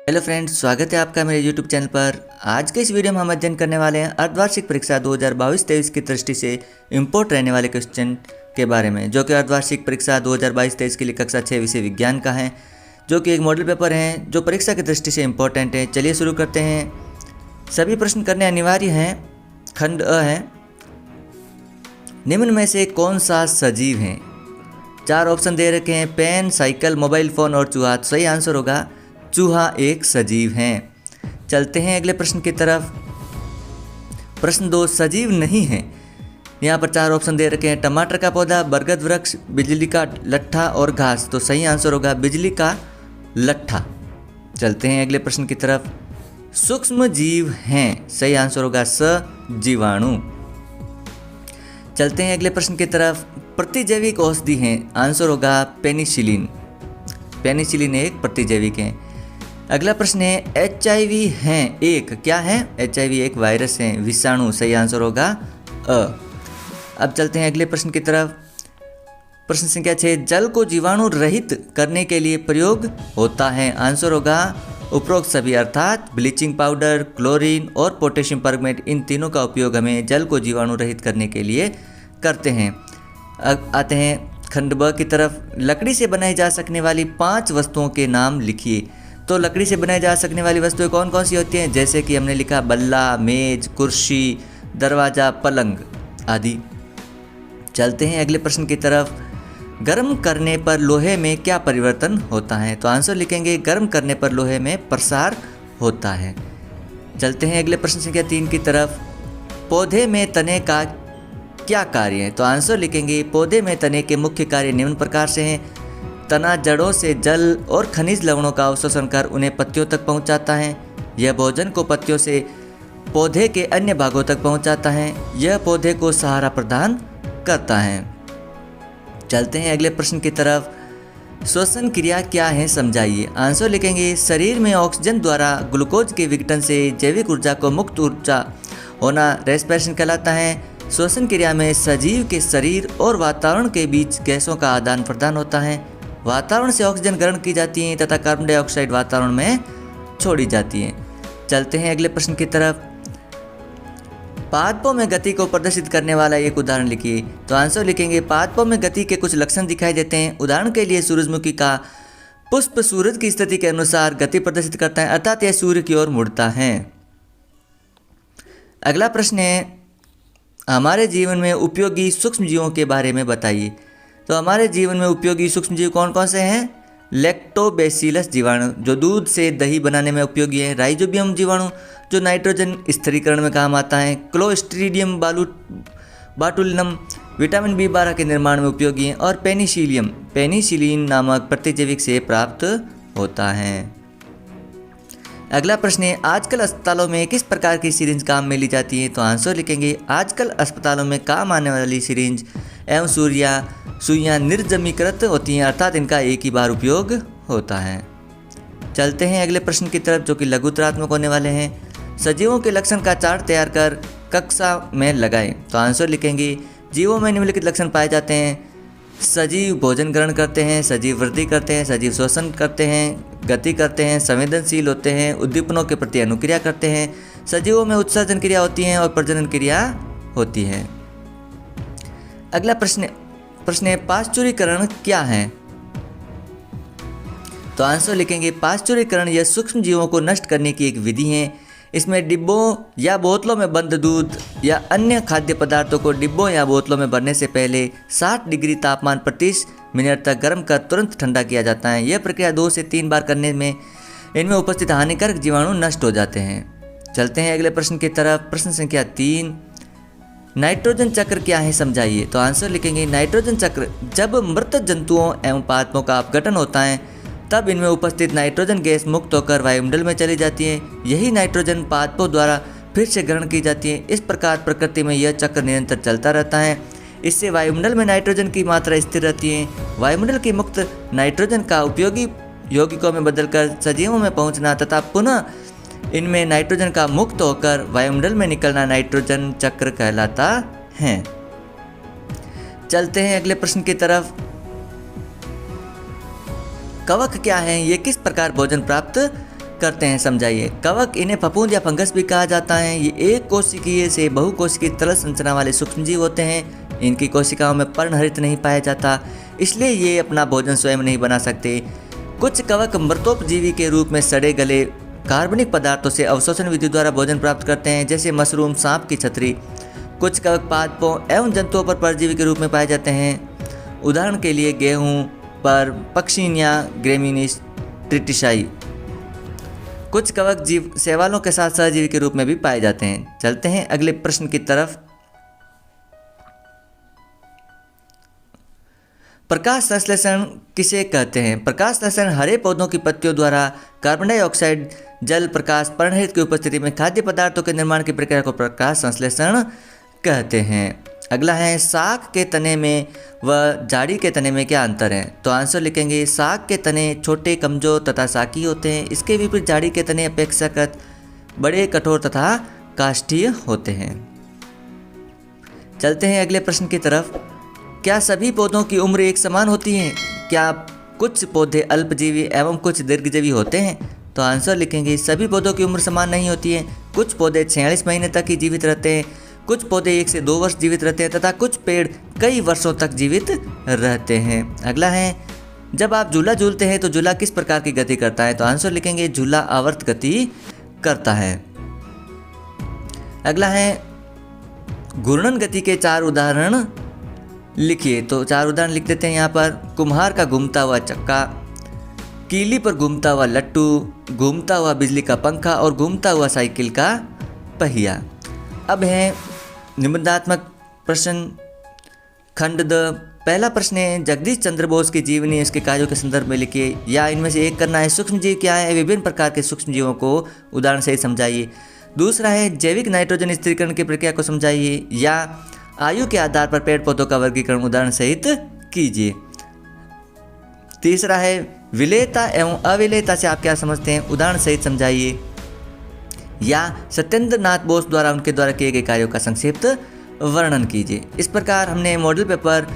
Hello friends, स्वागत है आपका मेरे यूट्यूब चैनल पर। आज के इस वीडियो में हम अध्ययन करने वाले हैं अर्धवार्षिक परीक्षा 2022-23 की दृष्टि से इम्पोर्ट रहने वाले क्वेश्चन के बारे में, जो कि अर्धवार्षिक परीक्षा 2022-23 के लिए कक्षा 6 विषय विज्ञान का है, जो कि एक मॉडल पेपर है जो परीक्षा की दृष्टि से इम्पोर्टेंट है। चलिए शुरू करते हैं। सभी प्रश्न करने अनिवार्य हैं। खंड अ है, निम्न में से कौन सा सजीव है? 4 ऑप्शन दे रखे हैं, पेन, साइकिल, मोबाइल फ़ोन और चूहा। तो सही आंसर होगा चूहा एक सजीव है। चलते हैं अगले प्रश्न की तरफ। प्रश्न 2, सजीव नहीं है। यहाँ पर 4 ऑप्शन दे रखे हैं, टमाटर का पौधा, बरगद वृक्ष, बिजली का लट्ठा और घास। तो सही आंसर होगा बिजली का लट्ठा। चलते हैं अगले प्रश्न की तरफ। सूक्ष्म जीव हैं। सही आंसर होगा सजीवाणु। चलते हैं अगले प्रश्न की तरफ। प्रतिजैविक औषधि हैं। आंसर होगा पेनिसिलिन। पेनिसिलिन एक प्रतिजैविक है। अगला प्रश्न है, HIV हैं एक, क्या है? HIV एक वायरस है, विषाणु। सही आंसर होगा अ। अब चलते हैं अगले प्रश्न की तरफ। प्रश्न संख्या 6, जल को जीवाणु रहित करने के लिए प्रयोग होता है। आंसर होगा उपरोक्त सभी, अर्थात ब्लीचिंग पाउडर, क्लोरीन और पोटेशियम परमेट। इन तीनों का उपयोग हमें जल को जीवाणु रहित करने के लिए करते हैं। अब आते हैं खंड ब की तरफ। लकड़ी से बनाई जा सकने वाली 5 वस्तुओं के नाम लिखिए। तो लकड़ी से बनाई जा सकने वाली वस्तुएं कौन कौन सी होती हैं? जैसे कि हमने लिखा बल्ला, मेज, कुर्सी, दरवाज़ा, पलंग आदि। चलते हैं अगले प्रश्न की तरफ। गर्म करने पर लोहे में क्या परिवर्तन होता है? तो आंसर लिखेंगे गर्म करने पर लोहे में प्रसार होता है। चलते हैं अगले प्रश्न संख्या 3 की तरफ। पौधे में तने का क्या कार्य है? तो आंसर लिखेंगे पौधे में तने के मुख्य कार्य निम्न प्रकार से हैं। तना जड़ों से जल और खनिज लवणों का अवशोषण कर उन्हें पत्तियों तक पहुंचाता है। यह भोजन को पत्तियों से पौधे के अन्य भागों तक पहुंचाता है। यह पौधे को सहारा प्रदान करता है। चलते हैं अगले प्रश्न की तरफ। श्वसन क्रिया क्या है, समझाइए। आंसर लिखेंगे शरीर में ऑक्सीजन द्वारा ग्लूकोज के विघटन से जैविक ऊर्जा को मुक्त ऊर्जा होना रेस्पिरेशन कहलाता है। श्वसन क्रिया में सजीव के शरीर और वातावरण के बीच गैसों का आदान प्रदान होता है। वातावरण से ऑक्सीजन ग्रहण की जाती है तथा कार्बन डाइऑक्साइड वातावरण में छोड़ी जाती है। चलते हैं अगले प्रश्न की तरफ। पादपों में गति को प्रदर्शित करने वाला एक उदाहरण लिखिए। तो आंसर लिखेंगे पादपों में गति के कुछ लक्षण दिखाई देते हैं। उदाहरण के लिए सूरजमुखी का पुष्प सूरज की स्थिति के अनुसार गति प्रदर्शित करता है, अर्थात यह सूर्य की ओर मुड़ता है। अगला प्रश्न है, हमारे जीवन में उपयोगी सूक्ष्म जीवों के बारे में बताइए। तो हमारे जीवन में उपयोगी सूक्ष्म जीव कौन कौन से हैं? लैक्टोबैसिलस जीवाणु, जो दूध से दही बनाने में उपयोगी है। राइजोबियम जीवाणु, जो नाइट्रोजन स्थिरीकरण में काम आता है। क्लोस्ट्रीडियम बाटुलिनम, विटामिन B12 के निर्माण में उपयोगी है। और पेनिसिलिन नामक प्रतिजैविक से प्राप्त होता है। अगला प्रश्न है, आजकल अस्पतालों में किस प्रकार की सिरिंज काम में ली जाती है? तो आंसर लिखेंगे आजकल अस्पतालों में काम आने वाली सिरिंज एवं सुइयाँ निर्जमीकृत होती हैं, अर्थात इनका एक ही बार उपयोग होता है। चलते हैं अगले प्रश्न की तरफ, जो कि लघुतरात्मक होने वाले हैं। सजीवों के लक्षण का चार्ट तैयार कर कक्षा में लगाएं। तो आंसर लिखेंगे जीवों में निम्नलिखित लक्षण पाए जाते हैं। सजीव भोजन ग्रहण करते हैं, सजीव वृद्धि करते हैं, सजीव श्वसन करते हैं, गति करते हैं, संवेदनशील होते हैं, उद्दीपनों के प्रति अनुक्रिया करते हैं। सजीवों में उत्सर्जन क्रिया होती है और प्रजनन क्रिया होती है। अगला प्रश्न है, पाश्चुरीकरण क्या है? तो आंसर लिखेंगे पाश्चुरीकरण यह सूक्ष्म जीवों को नष्ट करने की एक विधि है। इसमें डिब्बों या बोतलों में बंद दूध या अन्य खाद्य पदार्थों को डिब्बों या बोतलों में भरने से पहले 60 डिग्री तापमान पर 30 मिनट तक गर्म कर तुरंत ठंडा किया जाता है। यह प्रक्रिया 2 से 3 बार करने में इनमें उपस्थित हानिकारक जीवाणु नष्ट हो जाते हैं। चलते हैं अगले प्रश्न की तरफ। प्रश्न संख्या 3, नाइट्रोजन चक्र क्या है, समझाइए। तो आंसर लिखेंगे नाइट्रोजन चक्र जब मृत जंतुओं एवं पादपों का अपघटन होता है तब इनमें उपस्थित नाइट्रोजन गैस मुक्त होकर वायुमंडल में चली जाती है। यही नाइट्रोजन पादपों द्वारा फिर से ग्रहण की जाती है। इस प्रकार प्रकृति में यह चक्र निरंतर चलता रहता है। इससे वायुमंडल में नाइट्रोजन की मात्रा स्थिर रहती है। वायुमंडल की मुक्त नाइट्रोजन का उपयोगी यौगिकों में बदलकर सजीवों में पहुंचना तथा पुनः इनमें नाइट्रोजन का मुक्त होकर वायुमंडल में निकलना नाइट्रोजन चक्र कहलाता है। चलते हैं अगले प्रश्न की तरफ। कवक क्या है, ये किस प्रकार भोजन प्राप्त करते हैं, समझाइए। कवक, इन्हें फफूंद या फंगस भी कहा जाता है। ये एक कोशिकीय से बहुकोशिकीय तरल संरचना वाले सूक्ष्मजीव होते हैं। इनकी कोशिकाओं में पर्णहरित नहीं पाया जाता, इसलिए ये अपना भोजन स्वयं नहीं बना सकते। कुछ कवक मृतोपजीवी के रूप में सड़े गले कार्बनिक पदार्थों से अवशोषण विधि द्वारा भोजन प्राप्त करते हैं, जैसे मशरूम, सांप की छतरी। कुछ कवक पादपों एवं जंतुओं पर परजीवी के रूप में पाए जाते हैं, उदाहरण के लिए गेहूं पर पक्षिनिया ग्रेमिनीस ट्रिटिशाई। कुछ कवक जीव शैवालों के साथ सहजीवी के रूप में भी पाए जाते हैं। चलते हैं अगले प्रश्न की तरफ। प्रकाश संश्लेषण किसे कहते हैं? प्रकाश संश्लेषण हरे पौधों की पत्तियों द्वारा कार्बन डाइऑक्साइड, जल, प्रकाश, पर्णहरित की उपस्थिति में खाद्य पदार्थों के निर्माण की प्रक्रिया को प्रकाश संश्लेषण कहते हैं। अगला है, साग के तने में व झाड़ी के तने में क्या अंतर है? तो आंसर लिखेंगे, साग के तने छोटे, कमजोर तथा साकी होते हैं। इसके विपरीत झाड़ी के तने अपेक्षाकृत बड़े, कठोर तथा काष्ठीय होते हैं। चलते हैं अगले प्रश्न की तरफ। क्या सभी पौधों की उम्र एक समान होती है? क्या कुछ पौधे अल्पजीवी एवं कुछ दीर्घजीवी होते हैं? तो आंसर लिखेंगे, सभी पौधों की उम्र समान नहीं होती है। कुछ पौधे 46 महीने तक ही जीवित रहते हैं, कुछ पौधे 1 से 2 वर्ष जीवित रहते हैं तथा कुछ पेड़ कई वर्षों तक जीवित रहते हैं। अगला है, जब आप झूला झूलते हैं तो झूला किस प्रकार की गति करता है? तो आंसर लिखेंगे, झूला आवर्त गति करता है। अगला है, घूर्णन गति के 4 उदाहरण लिखिए। तो 4 उदाहरण लिख देते हैं यहाँ पर। कुम्हार का घूमता हुआ चक्का, कीली पर घूमता हुआ लट्टू, घूमता हुआ बिजली का पंखा और घूमता हुआ साइकिल का पहिया। अब है निबंधात्मक प्रश्न खंड द। पहला प्रश्न है, जगदीश चंद्र बोस की जीवनी इसके कार्यों के संदर्भ में लिखिए, या इनमें से एक करना है। सूक्ष्मजीव क्या है? विभिन्न प्रकार के सूक्ष्मजीवों को उदाहरण से समझाइए। दूसरा है, जैविक नाइट्रोजन स्थिरीकरण की प्रक्रिया को समझाइए, या आयु के आधार पर पेड़ पौधों का वर्गीकरण उदाहरण सहित कीजिए। तीसरा है, विलेयता एवं अविलेयता से आप क्या समझते हैं? उदाहरण सहित समझाइए। या सत्येंद्र नाथ बोस द्वारा उनके द्वारा किए गए कार्यों का संक्षिप्त वर्णन कीजिए। इस प्रकार हमने मॉडल पेपर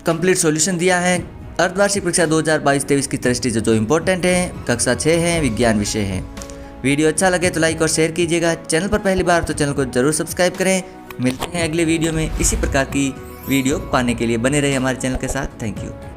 कंप्लीट सॉल्यूशन दिया है। अर्धवार्षिक परीक्षा 2022-23 की दृष्टि से जो इम्पोर्टेंट है, कक्षा 6 है, विज्ञान विषय है। वीडियो अच्छा लगे तो लाइक और शेयर कीजिएगा। चैनल पर पहली बार तो चैनल को जरूर सब्सक्राइब करें। मिलते हैं अगले वीडियो में। इसी प्रकार की वीडियो पाने के लिए बने रहे हमारे चैनल के साथ। Thank you.